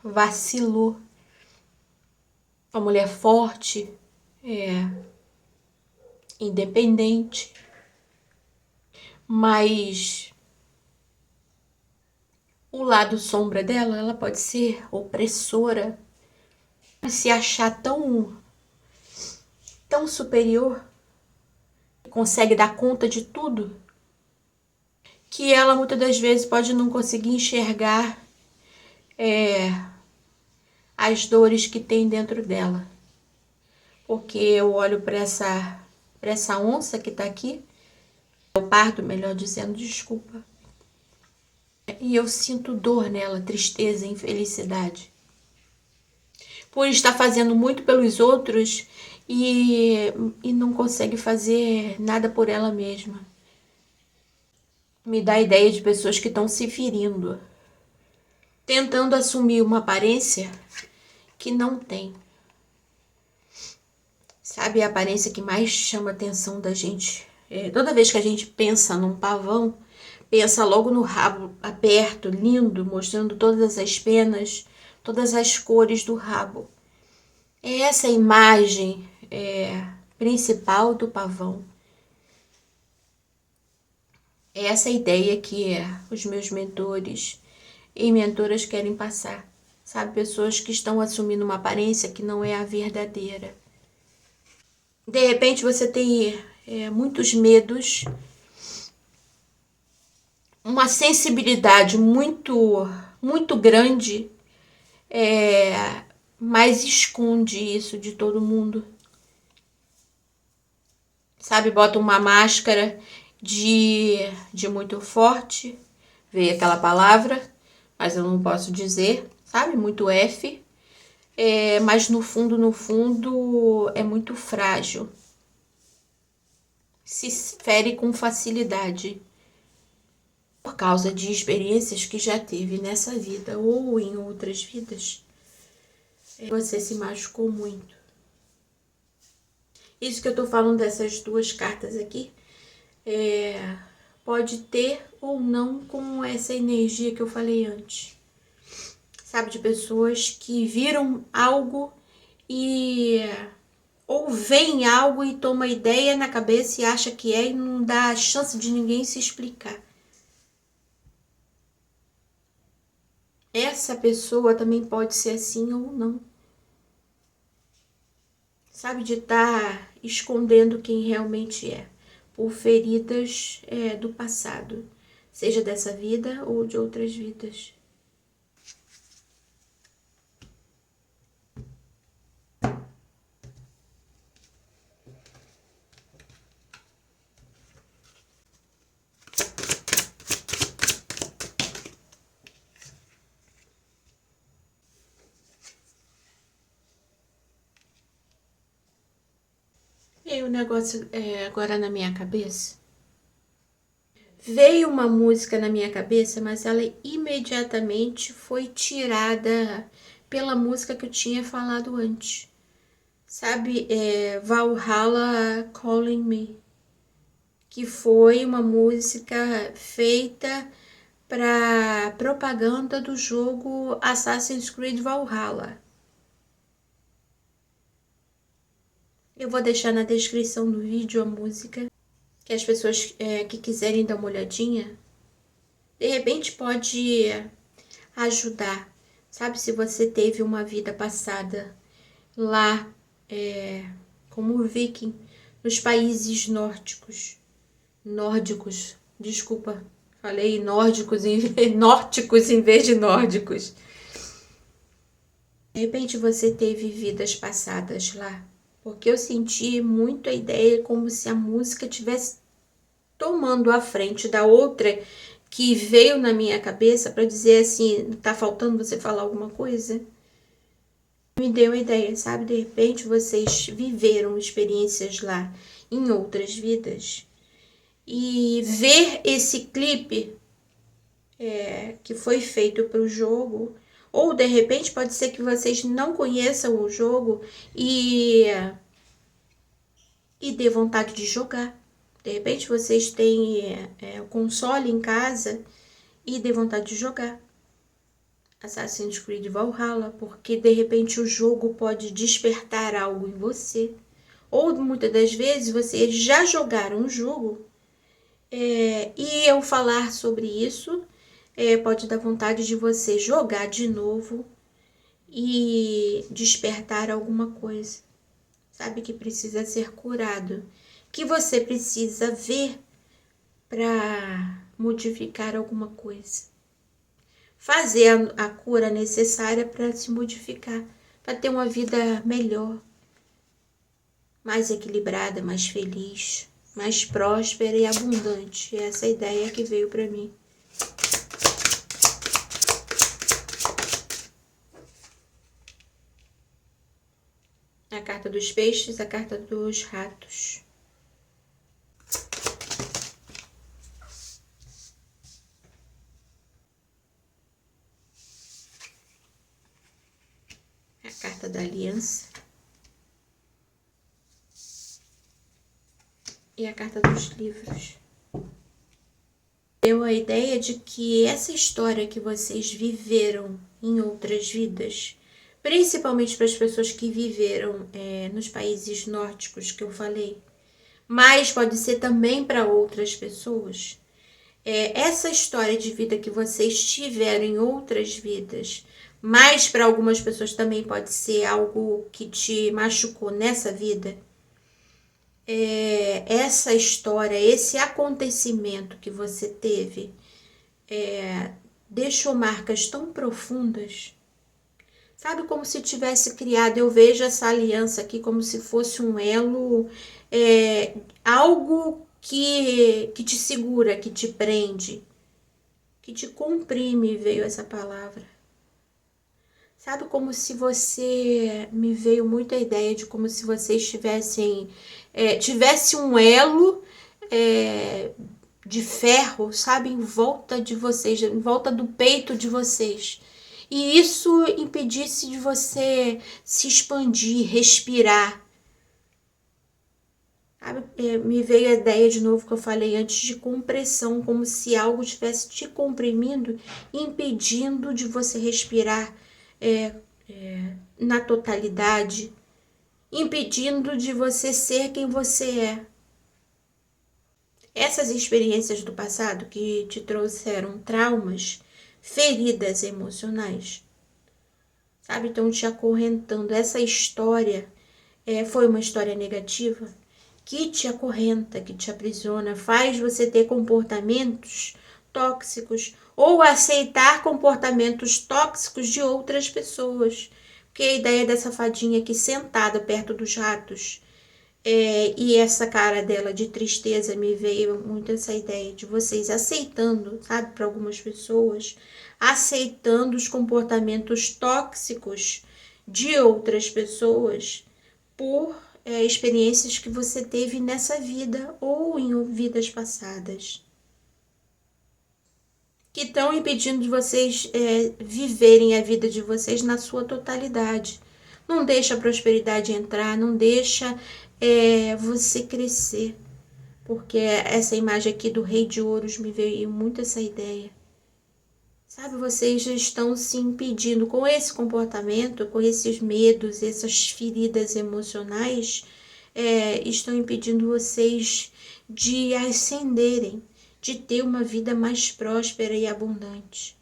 vacilou. Uma mulher forte, independente, mas o lado sombra dela, ela pode ser opressora, se achar tão superior, consegue dar conta de tudo, que ela muitas das vezes pode não conseguir enxergar as dores que tem dentro dela. Porque eu olho para essa onça que tá aqui, leopardo, melhor dizendo, desculpa. E eu sinto dor nela, tristeza, infelicidade. Por estar fazendo muito pelos outros e não consegue fazer nada por ela mesma. Me dá a ideia de pessoas que estão se ferindo, tentando assumir uma aparência que não tem. Sabe a aparência que mais chama a atenção da gente? Toda vez que a gente pensa num pavão, pensa logo no rabo aberto, lindo, mostrando todas as penas, todas as cores do rabo. É essa a imagem principal do pavão. É essa a ideia que os meus mentores e mentoras querem passar. Sabe, pessoas que estão assumindo uma aparência que não é a verdadeira. De repente você tem muitos medos, uma sensibilidade muito, muito grande, mas esconde isso de todo mundo. Sabe, bota uma máscara de muito forte, veio aquela palavra, mas eu não posso dizer, sabe, muito F, mas no fundo é muito frágil. Se fere com facilidade por causa de experiências que já teve nessa vida ou em outras vidas. Você se machucou muito. Isso que eu tô falando dessas duas cartas aqui, pode ter ou não com essa energia que eu falei antes. Sabe, de pessoas que viram algo ou veem algo e toma ideia na cabeça e acha que é e não dá chance de ninguém se explicar. Essa pessoa também pode ser assim ou não. Sabe, de estar escondendo quem realmente é, por feridas do passado, seja dessa vida ou de outras vidas. E o negócio agora na minha cabeça. Veio uma música na minha cabeça, mas ela imediatamente foi tirada pela música que eu tinha falado antes. Sabe, Valhalla Calling Me, que foi uma música feita para propaganda do jogo Assassin's Creed Valhalla. Eu vou deixar na descrição do vídeo a música, que as pessoas que quiserem dar uma olhadinha, de repente pode ajudar. Sabe, se você teve uma vida passada lá como viking, nos países nórdicos, desculpa, falei nórdicos em vez de nórdicos. De repente você teve vidas passadas lá, porque eu senti muito a ideia como se a música tivesse tomando a frente da outra que veio na minha cabeça para dizer assim, tá faltando você falar alguma coisa? Me deu a ideia, sabe? De repente vocês viveram experiências lá em outras vidas e ver esse clipe que foi feito para o jogo, ou de repente pode ser que vocês não conheçam o jogo e dê vontade de jogar. De repente vocês têm o console em casa e dê vontade de jogar Assassin's Creed Valhalla, porque de repente o jogo pode despertar algo em você. Ou muitas das vezes vocês já jogaram o jogo e eu falar sobre isso pode dar vontade de você jogar de novo e despertar alguma coisa. Sabe, que precisa ser curado, que você precisa ver para modificar alguma coisa. Fazer a cura necessária para se modificar, para ter uma vida melhor, mais equilibrada, mais feliz, mais próspera e abundante. Essa é a ideia que veio para mim. A carta dos peixes, a carta dos ratos. A carta da aliança. E a carta dos livros. Deu a ideia de que essa história que vocês viveram em outras vidas, principalmente para as pessoas que viveram nos países nórdicos que eu falei, mas pode ser também para outras pessoas, essa história de vida que vocês tiveram em outras vidas, mas para algumas pessoas também pode ser algo que te machucou nessa vida. Essa história, esse acontecimento que você teve, deixou marcas tão profundas. Sabe, como se tivesse criado, eu vejo essa aliança aqui como se fosse um elo, algo que te segura, que te prende, que te comprime, veio essa palavra. Sabe, como se você... Me veio muito a ideia de como se vocês tivessem... tivesse um elo de ferro, sabe, em volta de vocês, em volta do peito de vocês. E isso impedisse de você se expandir, respirar. Sabe? Me veio a ideia de novo que eu falei antes de compressão, como se algo estivesse te comprimindo, impedindo de você respirar na totalidade, impedindo de você ser quem você é. Essas experiências do passado que te trouxeram traumas, feridas emocionais, sabe? Estão te acorrentando. Essa história foi uma história negativa que te acorrenta, que te aprisiona, faz você ter comportamentos tóxicos ou aceitar comportamentos tóxicos de outras pessoas. Porque a ideia dessa fadinha aqui sentada perto dos ratos, e essa cara dela de tristeza, me veio muito essa ideia de vocês aceitando, sabe, para algumas pessoas, aceitando os comportamentos tóxicos de outras pessoas por experiências que você teve nessa vida ou em vidas passadas, que estão impedindo de vocês viverem a vida de vocês na sua totalidade. Não deixa a prosperidade entrar, não deixa você crescer. Porque essa imagem aqui do Rei de Ouros me veio muito essa ideia. Sabe, vocês já estão se impedindo com esse comportamento, com esses medos, essas feridas emocionais, estão impedindo vocês de ascenderem, de ter uma vida mais próspera e abundante,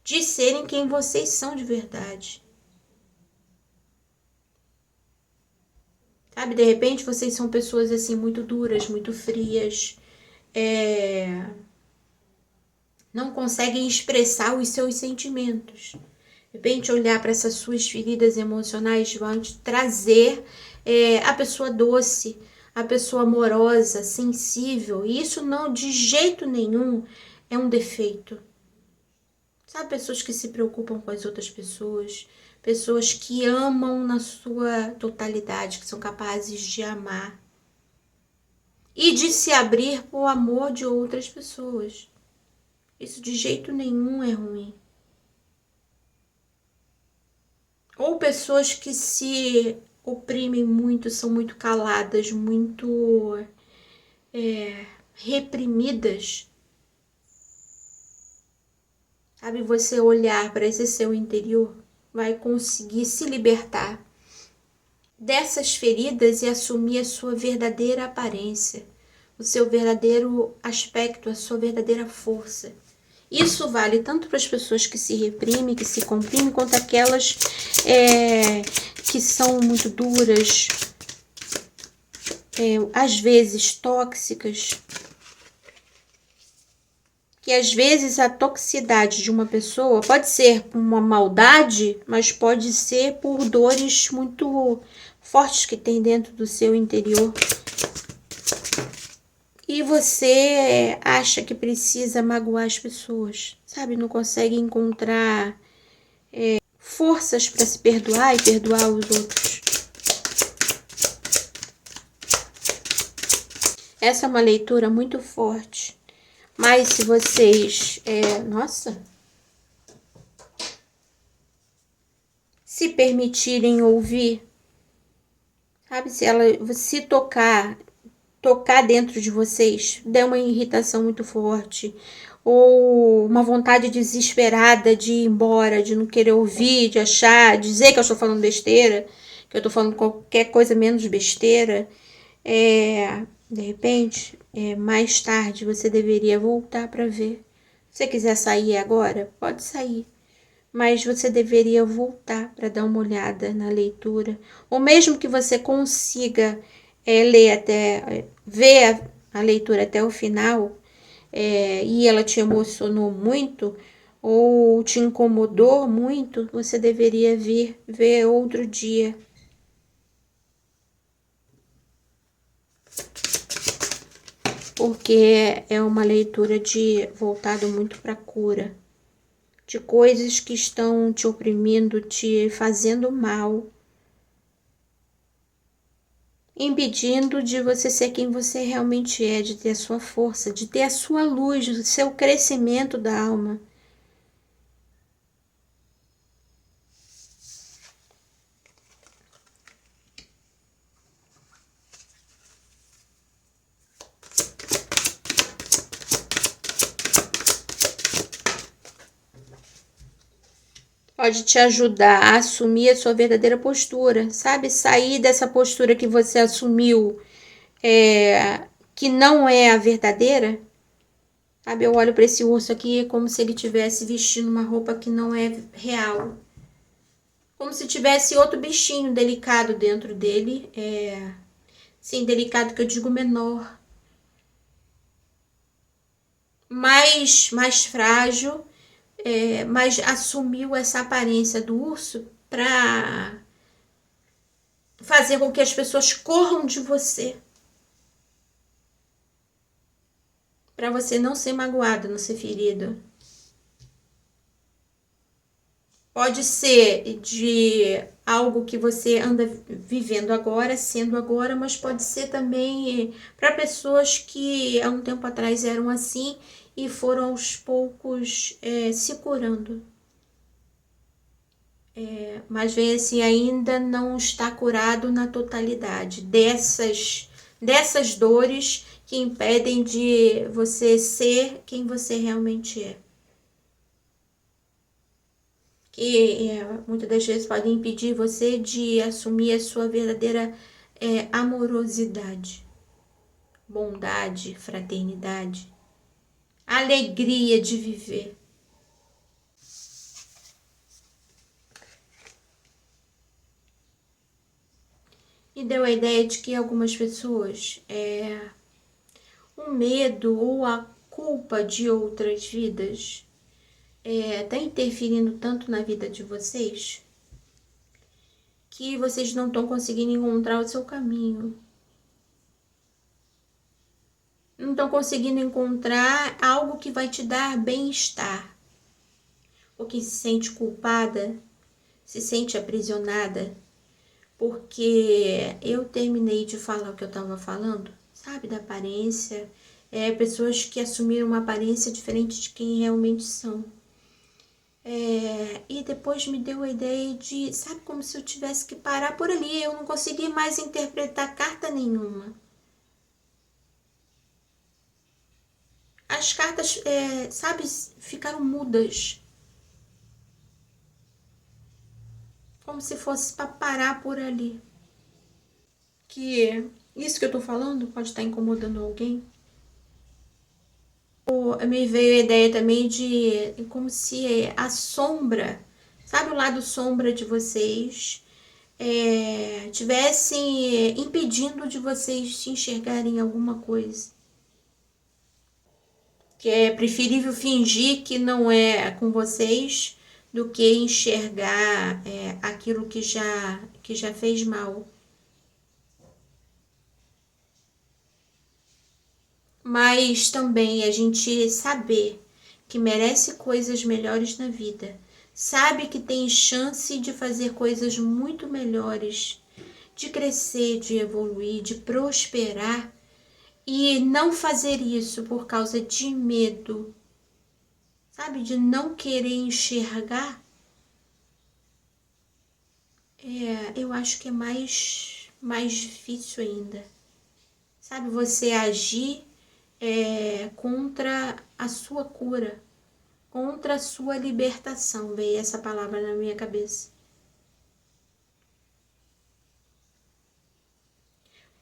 de serem quem vocês são de verdade. Sabe, de repente vocês são pessoas assim muito duras, muito frias, não conseguem expressar os seus sentimentos. De repente, olhar para essas suas feridas emocionais vão te trazer a pessoa doce, a pessoa amorosa, sensível. E isso não, de jeito nenhum, é um defeito. Sabe, pessoas que se preocupam com as outras pessoas que amam na sua totalidade, que são capazes de amar e de se abrir para o amor de outras pessoas. Isso de jeito nenhum é ruim. Ou pessoas que se oprimem muito, são muito caladas, muito reprimidas. Sabe, você olhar para esse seu interior vai conseguir se libertar dessas feridas e assumir a sua verdadeira aparência, o seu verdadeiro aspecto, a sua verdadeira força. Isso vale tanto para as pessoas que se reprimem, que se comprimem, quanto aquelas que são muito duras, às vezes tóxicas. Que às vezes a toxicidade de uma pessoa pode ser por uma maldade, mas pode ser por dores muito fortes que tem dentro do seu interior. E você acha que precisa magoar as pessoas, sabe? Não consegue encontrar forças para se perdoar e perdoar os outros. Essa é uma leitura muito forte. Mas se vocês... se permitirem ouvir, sabe? Se ela se tocar dentro de vocês, der uma irritação muito forte, ou uma vontade desesperada de ir embora, de não querer ouvir, de achar, dizer que eu estou falando besteira, que eu estou falando qualquer coisa menos besteira, de repente, mais tarde você deveria voltar para ver. Se você quiser sair agora, pode sair. Mas você deveria voltar para dar uma olhada na leitura. Ou mesmo que você consiga ver a leitura até o final, e ela te emocionou muito, ou te incomodou muito, você deveria vir ver outro dia. Porque é uma leitura voltado muito para cura. de coisas que estão te oprimindo, te fazendo mal, impedindo de você ser quem você realmente é, de ter a sua força, de ter a sua luz, o seu crescimento da alma. Pode te ajudar a assumir a sua verdadeira postura, sabe? Sair dessa postura que você assumiu, que não é a verdadeira. Sabe, eu olho para esse urso aqui como se ele estivesse vestindo uma roupa que não é real. Como se tivesse outro bichinho delicado dentro dele. Sim, delicado que eu digo menor. Mais frágil. Mas assumiu essa aparência do urso para fazer com que as pessoas corram de você. Para você não ser magoado, não ser ferido. Pode ser de algo que você anda vivendo agora, sendo agora, mas pode ser também para pessoas que há um tempo atrás eram assim e foram aos poucos se curando. Mas vem assim, ainda não está curado na totalidade dessas dores que impedem de você ser quem você realmente é. Que muitas das vezes podem impedir você de assumir a sua verdadeira amorosidade, bondade, fraternidade, alegria de viver. E deu a ideia de que algumas pessoas, o medo ou a culpa de outras vidas tá interferindo tanto na vida de vocês que vocês não estão conseguindo encontrar o seu caminho. Não estão conseguindo encontrar algo que vai te dar bem-estar. Porque se sente culpada, se sente aprisionada, porque eu terminei de falar o que eu estava falando, sabe, da aparência. Pessoas que assumiram uma aparência diferente de quem realmente são. E depois me deu a ideia de, sabe, como se eu tivesse que parar por ali. Eu não consegui mais interpretar carta nenhuma. As cartas, sabe, ficaram mudas. Como se fosse para parar por ali. Que isso que eu tô falando pode estar incomodando alguém. Me veio a ideia também de como se a sombra, sabe, o lado sombra de vocês tivessem impedindo de vocês se enxergarem alguma coisa. Que é preferível fingir que não é com vocês do que enxergar aquilo que já fez mal. Mas também a gente saber que merece coisas melhores na vida, sabe que tem chance de fazer coisas muito melhores, de crescer, de evoluir, de prosperar, e não fazer isso por causa de medo, sabe, de não querer enxergar, eu acho que é mais difícil ainda, sabe, você agir contra a sua cura, contra a sua libertação. Veio essa palavra na minha cabeça.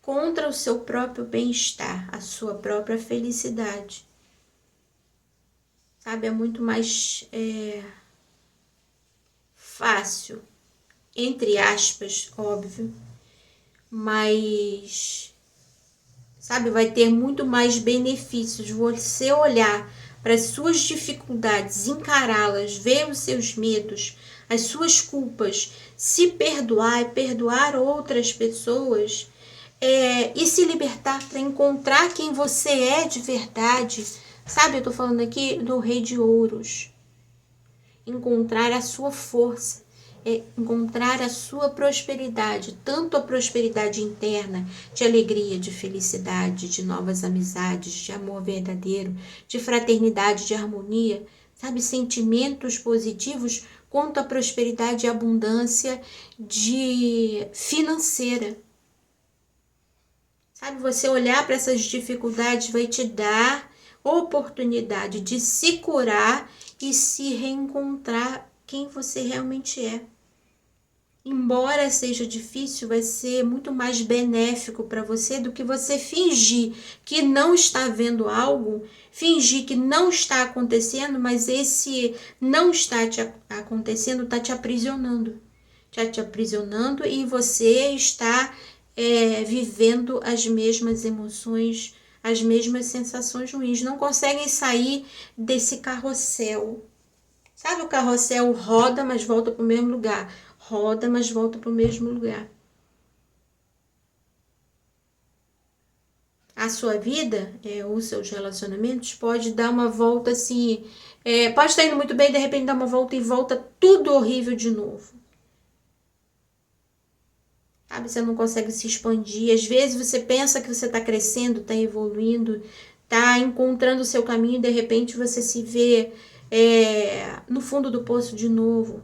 Contra o seu próprio bem-estar, a sua própria felicidade. Sabe, é muito mais fácil, entre aspas, óbvio, mas, sabe, vai ter muito mais benefícios você olhar para as suas dificuldades, encará-las, ver os seus medos, as suas culpas, se perdoar e perdoar outras pessoas, e se libertar para encontrar quem você é de verdade. Sabe, eu tô falando aqui do Rei de Ouros. encontrar a sua força, encontrar a sua prosperidade, tanto a prosperidade interna, de alegria, de felicidade, de novas amizades, de amor verdadeiro, de fraternidade, de harmonia, sabe, sentimentos positivos, quanto a prosperidade e abundância de financeira. Sabe, você olhar para essas dificuldades vai te dar oportunidade de se curar e se reencontrar quem você realmente é. Embora seja difícil, vai ser muito mais benéfico para você do que você fingir que não está vendo algo, fingir que não está acontecendo, mas esse não está te acontecendo está te aprisionando. Está te aprisionando e você está vivendo as mesmas emoções, as mesmas sensações ruins. Não conseguem sair desse carrossel. Sabe, o carrossel roda, mas volta para o mesmo lugar. Roda, mas volta para o mesmo lugar. A sua vida, os seus relacionamentos, pode dar uma volta assim, pode estar indo muito bem, de repente dá uma volta e volta tudo horrível de novo. Sabe, você não consegue se expandir. Às vezes você pensa que você está crescendo, está evoluindo, está encontrando o seu caminho e de repente você se vê no fundo do poço de novo.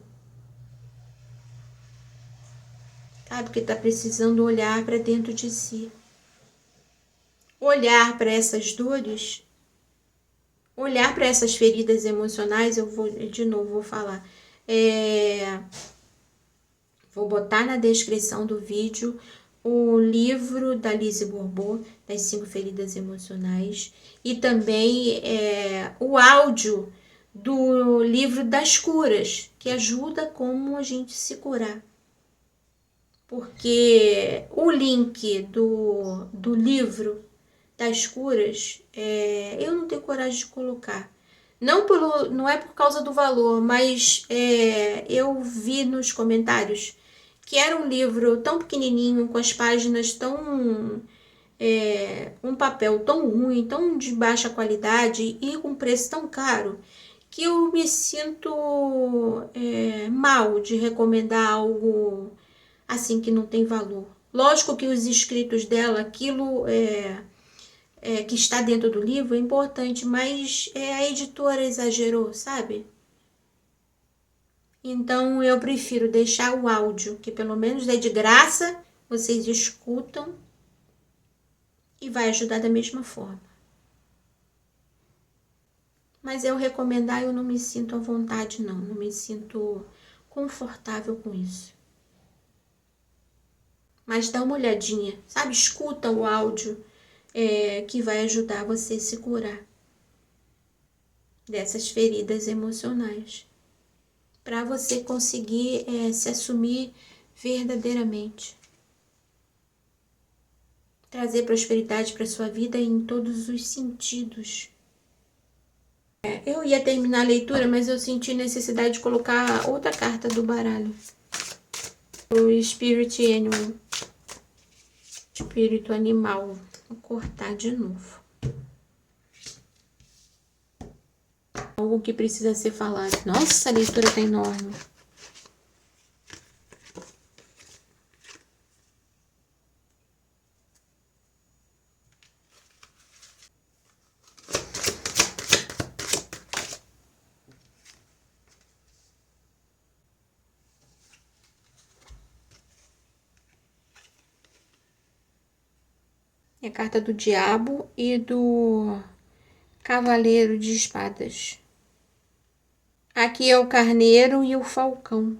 Sabe, porque está precisando olhar para dentro de si. Olhar para essas dores, olhar para essas feridas emocionais, eu vou, de novo, vou falar. Vou botar na descrição do vídeo o livro da Lise Bourbeau, das 5 feridas emocionais, e também o áudio do livro das curas, que ajuda como a gente se curar. Porque o link do livro das curas, eu não tenho coragem de colocar. Não é por causa do valor, mas eu vi nos comentários que era um livro tão pequenininho, com as páginas tão... um papel tão ruim, tão de baixa qualidade e com preço tão caro, que eu me sinto mal de recomendar algo assim que não tem valor. Lógico que os escritos dela, aquilo que está dentro do livro é importante, mas a editora exagerou, sabe? Então eu prefiro deixar o áudio, que pelo menos é de graça, vocês escutam e vai ajudar da mesma forma. Mas eu recomendar, eu não me sinto à vontade, não me sinto confortável com isso. Mas dá uma olhadinha, sabe? Escuta o áudio que vai ajudar você a se curar dessas feridas emocionais. Para você conseguir se assumir verdadeiramente. Trazer prosperidade para sua vida em todos os sentidos. Eu ia terminar a leitura, mas eu senti necessidade de colocar outra carta do baralho. O Spirit Animal. Espírito animal. Vou cortar de novo. Algo que precisa ser falado. Nossa, a leitura tá enorme. É a carta do diabo e do cavaleiro de espadas. Aqui é o carneiro e o falcão.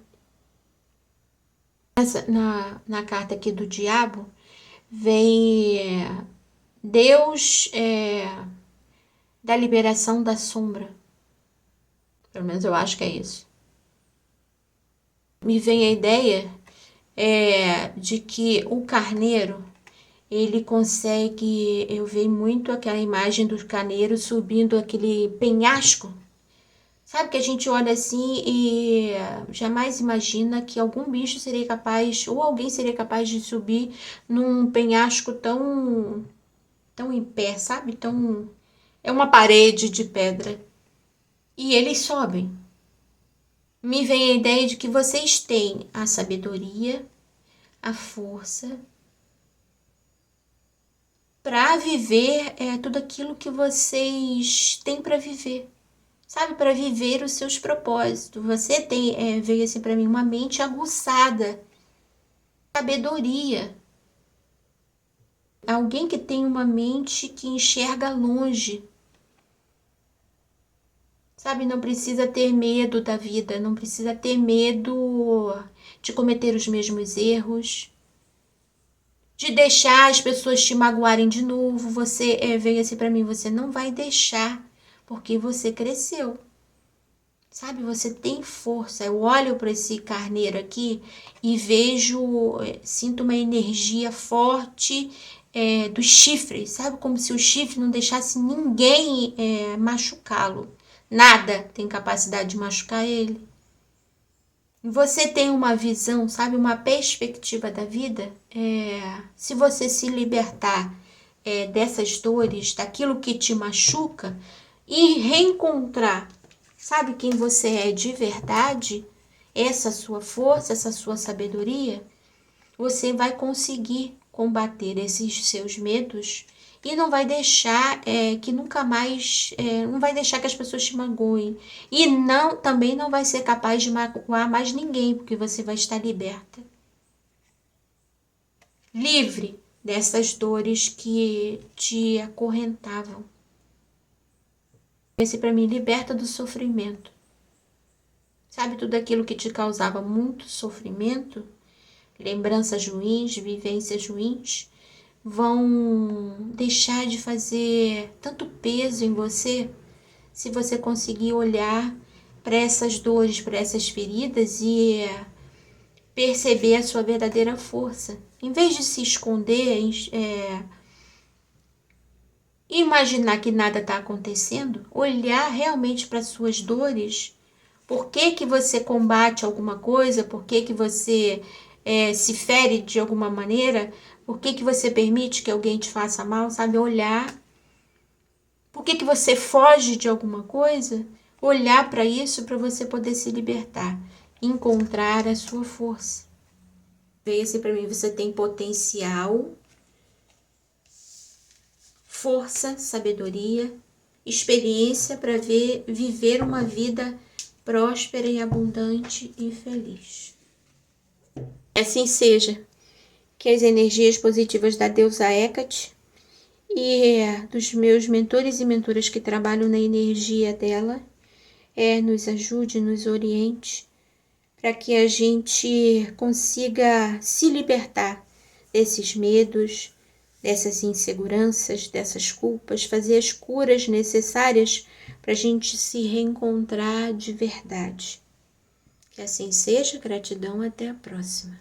Na carta aqui do diabo, vem Deus da liberação da sombra. Pelo menos eu acho que é isso. Me vem a ideia de que o carneiro, ele consegue... Eu vejo muito aquela imagem do carneiro subindo aquele penhasco. Sabe, que a gente olha assim e jamais imagina que algum bicho seria capaz, ou alguém seria capaz de subir num penhasco tão em pé, sabe? É uma parede de pedra. E eles sobem. Me vem a ideia de que vocês têm a sabedoria, a força para viver tudo aquilo que vocês têm para viver. Sabe, para viver os seus propósitos. Você tem, veio assim para mim, uma mente aguçada, sabedoria. Alguém que tem uma mente que enxerga longe. Sabe, não precisa ter medo da vida, não precisa ter medo de cometer os mesmos erros, de deixar as pessoas te magoarem de novo. Você veio assim para mim, você não vai deixar, porque você cresceu. Sabe, você tem força. Eu olho para esse carneiro aqui e vejo, sinto uma energia forte dos chifres, sabe? Como se o chifre não deixasse ninguém machucá-lo. Nada tem capacidade de machucar ele. Você tem uma visão, sabe? Uma perspectiva da vida. Se você se libertar dessas dores, daquilo que te machuca e reencontrar, sabe, quem você é de verdade, essa sua força, essa sua sabedoria, você vai conseguir combater esses seus medos e não vai deixar que nunca mais, não vai deixar que as pessoas te magoem. E também não vai ser capaz de magoar mais ninguém, porque você vai estar liberta. Livre dessas dores que te acorrentavam. Esse para mim liberta do sofrimento. Sabe, tudo aquilo que te causava muito sofrimento, lembranças ruins, vivências ruins, vão deixar de fazer tanto peso em você se você conseguir olhar para essas dores, para essas feridas e perceber a sua verdadeira força. Em vez de se esconder, imaginar que nada está acontecendo, olhar realmente para suas dores. Por que que você combate alguma coisa? Por que que você se fere de alguma maneira? Por que que você permite que alguém te faça mal? Sabe, olhar. Por que que você foge de alguma coisa? Olhar para isso para você poder se libertar. Encontrar a sua força. Veja assim para mim, você tem potencial, força, sabedoria, experiência para viver uma vida próspera e abundante e feliz. Assim seja, que as energias positivas da deusa Hecate e dos meus mentores e mentoras que trabalham na energia dela nos ajude, nos oriente, para que a gente consiga se libertar desses medos, dessas inseguranças, dessas culpas, fazer as curas necessárias para a gente se reencontrar de verdade. Que assim seja, gratidão, até a próxima.